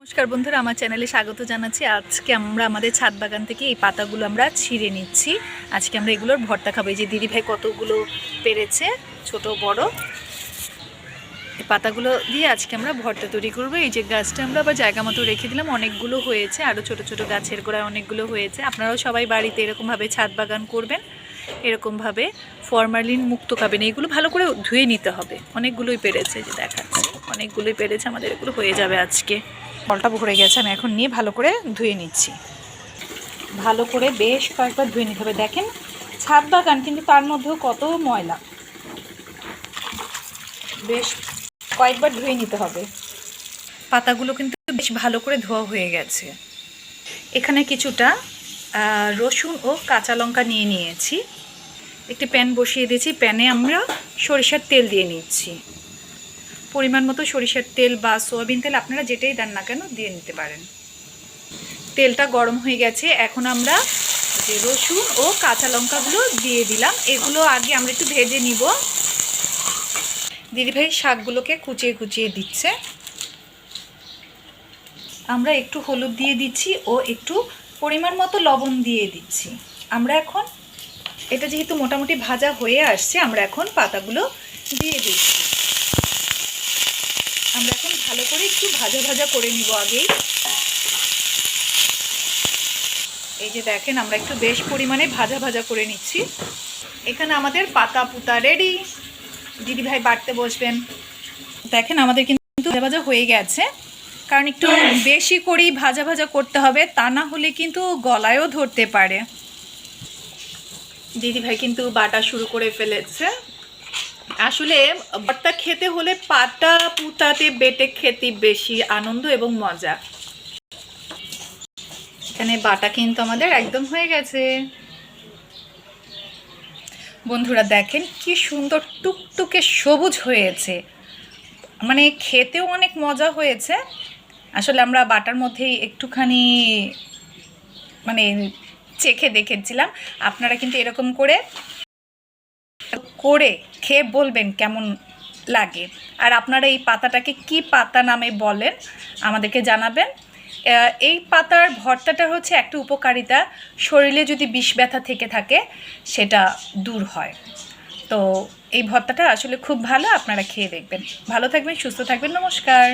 নমস্কার বন্ধুরা, আমার চ্যানেলে স্বাগত জানাচ্ছি। আজকে আমরা আমাদের ছাদ বাগান থেকে এই পাতাগুলো আমরা ছিঁড়ে নিচ্ছি। আজকে আমরা এগুলোর ভর্তা খাবো। এই যে দিদিভাই কতগুলো পেরেছে, ছোট বড়। এই পাতাগুলো দিয়ে আজকে আমরা ভর্তা তৈরি করব। এই যে গাছটা আমরা আবার জায়গা মতো রেখে দিলাম, অনেকগুলো হয়েছে, আরও ছোট ছোট গাছের গোড়ায় অনেকগুলো হয়েছে। আপনারাও সবাই বাড়িতে এরকমভাবে ছাদ বাগান করবেন, এরকমভাবে ফরমালিন মুক্ত খাবেন। এইগুলো ভালো করে ধুয়ে নিতে হবে। অনেকগুলোই পেরেছে, যে দেখাচ্ছে অনেকগুলোই পেরেছে, আমাদের এগুলো হয়ে যাবে আজকে। জলটা ভরে গেছে, আমি এখন নিয়ে ভালো করে ধুয়ে নিচ্ছি। ভালো করে বেশ কয়েকবার ধুয়ে নিতে হবে। দেখেন ছাদ বাগান, কিন্তু তার মধ্যেও কত ময়লা, বেশ কয়েকবার ধুয়ে নিতে হবে। পাতাগুলো কিন্তু বেশ ভালো করে ধোয়া হয়ে গেছে। এখানে কিছুটা রসুন ও কাঁচা লঙ্কা নিয়ে নিয়েছি। একটি প্যান বসিয়ে দিয়েছি, প্যানে আমরা সরিষার তেল দিয়ে নিচ্ছি। পরিমাণ মতো সরিষার তেল বা সয়াবিন তেল, আপনারা যেটাই দেন না কেন দিয়ে নিতে পারেন। তেলটা গরম হয়ে গেছে, এখন আমরা যে রসুন ও কাঁচা লঙ্কাগুলো দিয়ে দিলাম। এগুলো আগে আমরা একটু ভেজে নিব। দিদিভাই শাকগুলোকে কুচিয়ে কুচিয়ে দিচ্ছে। আমরা একটু হলুদ দিয়ে দিচ্ছি ও একটু পরিমাণ মতো লবণ দিয়ে দিচ্ছি। আমরা এখন এটা যেহেতু মোটামুটি ভাজা হয়ে আসছে, আমরা এখন পাতাগুলো দিয়ে দিচ্ছি। আমরা এখন ভালো করে একটু ভাজা ভাজা করে নিব আগেই। এই যে দেখেন, আমরা একটু বেশ পরিমাণে ভাজা ভাজা করে নিচ্ছি। এখানে আমাদের পাতা পুতা রেডি। দিদিভাই বাটতে বসবেন। দেখেন আমাদের কিন্তু ভাজা ভাজা হয়ে গেছে, কারণ একটু বেশি করেই ভাজা ভাজা করতে হবে, তা না হলে কিন্তু গলায়ও ধরতে পারে। দিদিভাই কিন্তু বাটা শুরু করে ফেলেছে। আসলে ভর্তা খেতে হলে পাতা পুতাতে বেটে খেতে বেশি আনন্দ এবং মজা। এখানে বাটা কিন্তু আমাদের একদম হয়ে গেছে। বন্ধুরা দেখেন কি সুন্দর টুকটুকে সবুজ হয়েছে, মানে খেতেও অনেক মজা হয়েছে। আসলে আমরা বাটার মধ্যেই একটুখানি মানে চেখে দেখেছিলাম। আপনারা কিন্তু এরকম করে করে খেয়ে বলবেন কেমন লাগে। আর আপনারা এই পাতাটাকে কি পাতা নামে বলেন আমাদেরকে জানাবেন। এই পাতার ভর্তাটা হচ্ছে একটা উপকারিতা, শরীরে যদি বিষ ব্যথা থেকে থাকে সেটা দূর হয়। তো এই ভর্তাটা আসলে খুব ভালো, আপনারা খেয়ে দেখবেন। ভালো থাকবেন, সুস্থ থাকবেন, নমস্কার।